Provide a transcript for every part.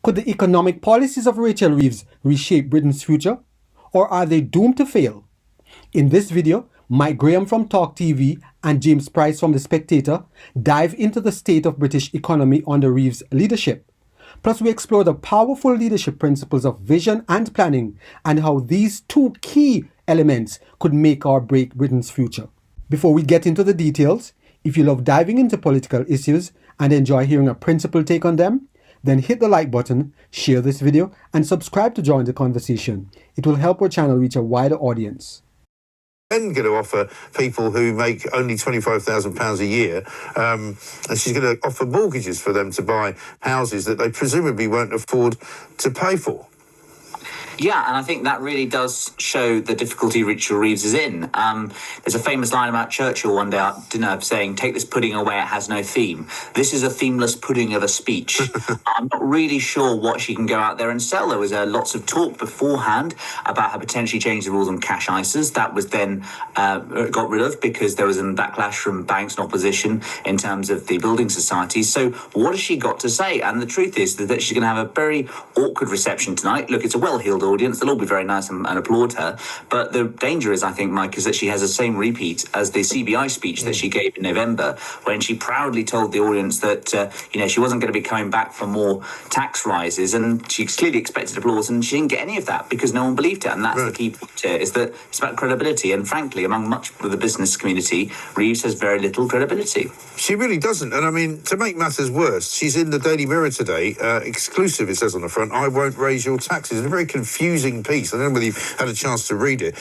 Could the economic policies of Rachel Reeves reshape Britain's future? Or are they doomed to fail? In this video, Mike Graham from Talk TV and James Price from The Spectator dive into the state of British economy under Reeves' leadership. Plus, we explore the powerful leadership principles of vision and planning and how these two key elements could make or break Britain's future. Before we get into the details, if you love diving into political issues and enjoy hearing a principled take on them, then hit the like button, share this video, and subscribe to join the conversation. It will help our channel reach a wider audience. Then going to offer people who make only £25,000 a year, and she's going to offer mortgages for them to buy houses that they presumably won't afford to pay for. Yeah, and I think that really does show the difficulty Rachel Reeves is in. There's a famous line about Churchill one day at dinner saying, "Take this pudding away, it has no theme." This is a themeless pudding of a speech. I'm not really sure what she can go out there and sell. There was lots of talk beforehand about her potentially changing the rules on cash ISAs. That was then got rid of because there was a backlash from banks and opposition in terms of the building societies. So what has she got to say? And the truth is that she's going to have a very awkward reception tonight. Look, it's a well-heeled audience. They'll all be very nice and applaud her. But the danger is, I think, Mike, is that she has the same repeat as the CBI speech that she gave in November, when she proudly told the audience that, she wasn't going to be coming back for more tax rises. And she clearly expected applause, and she didn't get any of that because no one believed it. And that's the key point here, is that it's about credibility. And frankly, among much of the business community, Reeves has very little credibility. She really doesn't. And I mean, to make matters worse, she's in the Daily Mirror today, exclusive, it says on the front, "I won't raise your taxes." It's a very confusing piece. I don't know whether you've had a chance to read it,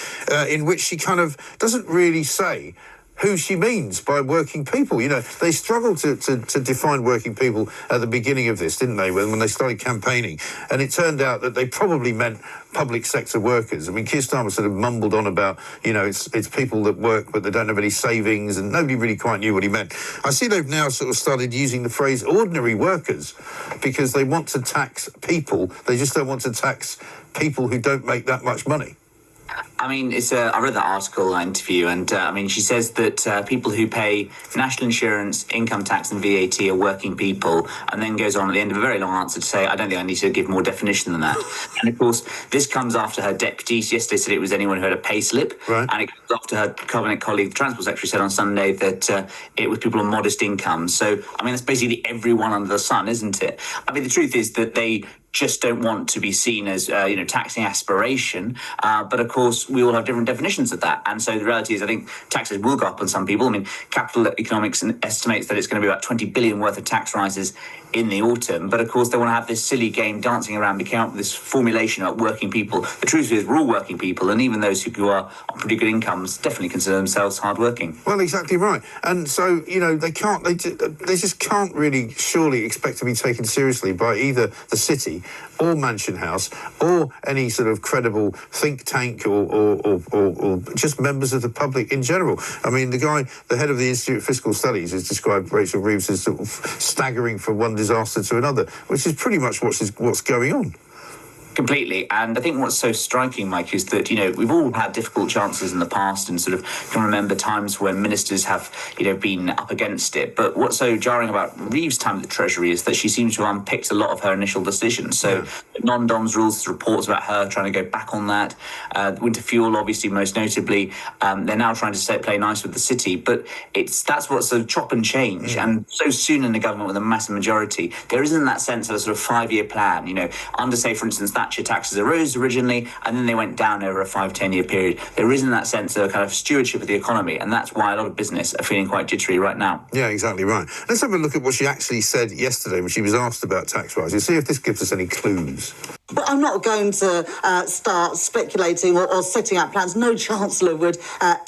in which she kind of doesn't really say who she means by working people. You know, they struggled to define working people at the beginning of this, didn't they, when they started campaigning? And it turned out that they probably meant public sector workers. I mean, Keir Starmer sort of mumbled on about, it's people that work but they don't have any savings, and nobody really quite knew what he meant. I see they've now sort of started using the phrase ordinary workers because they want to tax people. They just don't want to tax people who don't make that much money. I mean, I read that article, that interview, and she says that people who pay national insurance, income tax and VAT are working people, and then goes on at the end of a very long answer to say, I don't think I need to give more definition than that. And of course, this comes after her deputies yesterday said it was anyone who had a pay slip, and it comes after her cabinet colleague, the Transport Secretary, said on Sunday that it was people on modest incomes. So, I mean, that's basically everyone under the sun, isn't it? I mean, the truth is that they just don't want to be seen as, taxing aspiration. But of course, we all have different definitions of that. And so the reality is, I think taxes will go up on some people. I mean, Capital Economics estimates that it's going to be about 20 billion worth of tax rises in the autumn. But of course, they want to have this silly game dancing around, becoming up with this formulation about working people. The truth is, we're all working people. And even those who are on pretty good incomes definitely consider themselves hardworking. Well, exactly right. And so, they just can't really surely expect to be taken seriously by either the city or Mansion House or any sort of credible think tank or just members of the public in general. I mean, the head of the Institute of Fiscal Studies has described Rachel Reeves as sort of staggering from one disaster to another, which is pretty much what's going on. Completely. And I think what's so striking, Mike, is that, we've all had difficult chances in the past and sort of can remember times when ministers have, been up against it. But what's so jarring about Reeves' time at the Treasury is that she seems to have unpicked a lot of her initial decisions. So non-DOMS rules, there's reports about her trying to go back on that. Winter fuel, obviously, most notably. They're now trying to play nice with the city. But that's what's sort of chop and change. And so soon in the government with a massive majority, there isn't that sense of a sort of 5-year plan. Under, say, for instance, Thatcher taxes arose originally, and then they went down over a 5-10 year period. There isn't that sense of kind of stewardship of the economy, and that's why a lot of business are feeling quite jittery right now. Yeah, exactly right. Let's have a look at what she actually said yesterday when she was asked about tax rises. See if this gives us any clues. But I'm not going to start speculating or setting out plans. No chancellor would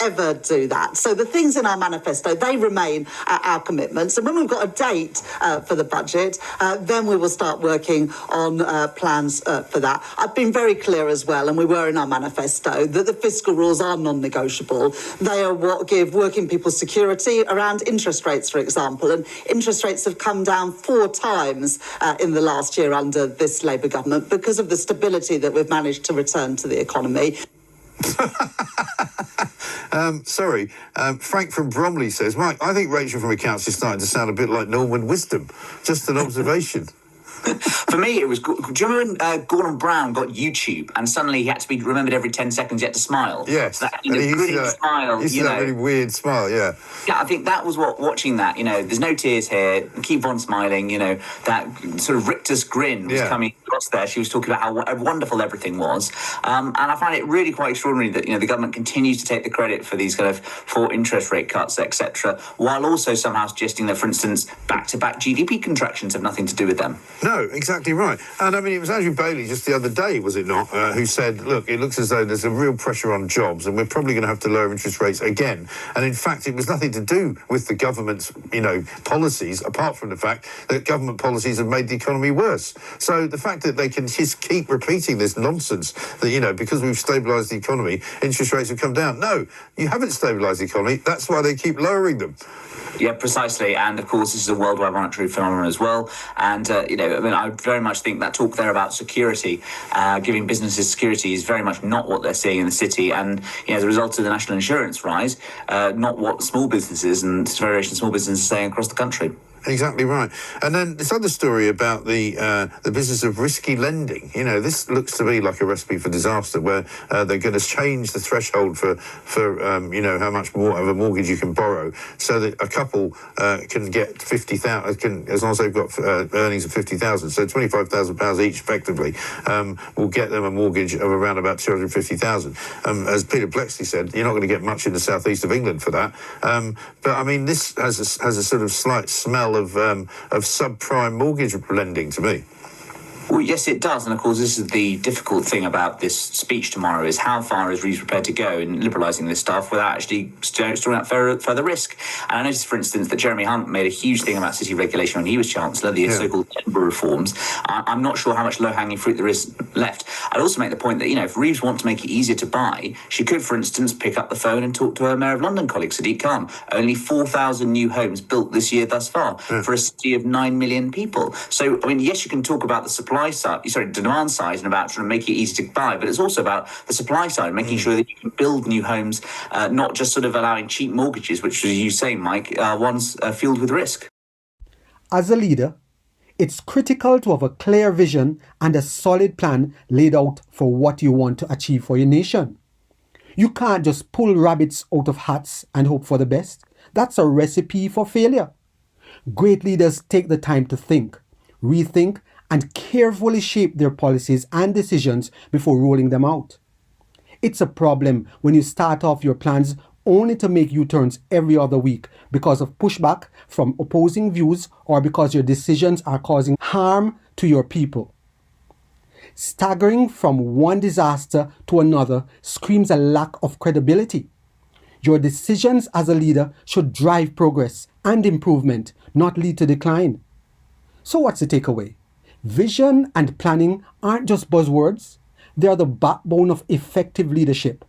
ever do that. So the things in our manifesto, they remain our commitments. And when we've got a date for the budget, then we will start working on plans for that. I've been very clear as well, and we were in our manifesto, that the fiscal rules are non-negotiable. They are what give working people security around interest rates, for example. And interest rates have come down 4 times in the last year under this Labour government because of the stability that we've managed to return to the economy. Frank from Bromley says, Mike, I think Rachel from Accounts is starting to sound a bit like Norman Wisdom. Just an observation. For me, it was. Do you remember when Gordon Brown got YouTube and suddenly he had to be remembered every 10 seconds? He had to smile. Yes, That and he used gritty to smile. Used to that really weird smile. Yeah. Yeah, I think that was what watching that. There's no tears here. Keep on smiling. That sort of rictus grin was coming across there. She was talking about how wonderful everything was, and I find it really quite extraordinary that the government continues to take the credit for these kind of for interest rate cuts, etc., while also somehow suggesting that, for instance, back-to-back GDP contractions have nothing to do with them. No, exactly right. And I mean, it was Andrew Bailey just the other day, was it not, who said, look, it looks as though there's a real pressure on jobs and we're probably going to have to lower interest rates again. And in fact, it was nothing to do with the government's, policies, apart from the fact that government policies have made the economy worse. So the fact that they can just keep repeating this nonsense that, because we've stabilised the economy, interest rates have come down. No, you haven't stabilised the economy. That's why they keep lowering them. Yeah, precisely. And of course, this is a worldwide monetary phenomenon as well. And, I very much think that talk there about security, giving businesses security is very much not what they're seeing in the city. And, as a result of the national insurance rise, not what small businesses and various small businesses are saying across the country. Exactly right. And then this other story about the business of risky lending. This looks to me like a recipe for disaster, where they're going to change the threshold for how much more of a mortgage you can borrow, so that a couple can get 50,000, as long as they've got earnings of 50,000, so £25,000 each effectively, will get them a mortgage of around about 250,000. As Peter Blexley said, you're not going to get much in the southeast of England for that. But I mean, this has a sort of slight smell of subprime mortgage lending to me. Well, yes, it does. And of course, this is the difficult thing about this speech tomorrow, is how far is Reeves prepared to go in liberalising this stuff without actually storing out further risk. And I noticed, for instance, that Jeremy Hunt made a huge thing about city regulation when he was Chancellor, the so-called timber reforms. I'm not sure how much low-hanging fruit there is left. I'd also make the point that, if Reeves wants to make it easier to buy, she could, for instance, pick up the phone and talk to her Mayor of London colleague, Sadiq Khan. Only 4,000 new homes built this year thus far for a city of 9 million people. So, yes, you can talk about the demand side and about trying to make it easy to buy, but it's also about the supply side, making sure that you can build new homes, not just sort of allowing cheap mortgages, which, as you say, Mike, ones filled with risk. As a leader, it's critical to have a clear vision and a solid plan laid out for what you want to achieve for your nation. You can't just pull rabbits out of hats and hope for the best. That's a recipe for failure. Great leaders take the time to think, rethink, and carefully shape their policies and decisions before rolling them out. It's a problem when you start off your plans only to make U-turns every other week because of pushback from opposing views or because your decisions are causing harm to your people. Staggering from one disaster to another screams a lack of credibility. Your decisions as a leader should drive progress and improvement, not lead to decline. So what's the takeaway? Vision and planning aren't just buzzwords. They are the backbone of effective leadership.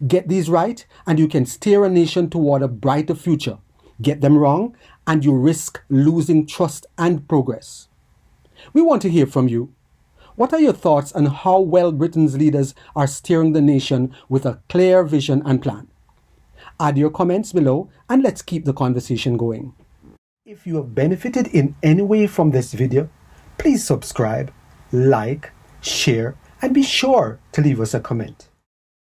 Get these right and you can steer a nation toward a brighter future. Get them wrong and you risk losing trust and progress. We want to hear from you. What are your thoughts on how well Britain's leaders are steering the nation with a clear vision and plan? Add your comments below and let's keep the conversation going. If you have benefited in any way from this video, please subscribe, like, share, and be sure to leave us a comment.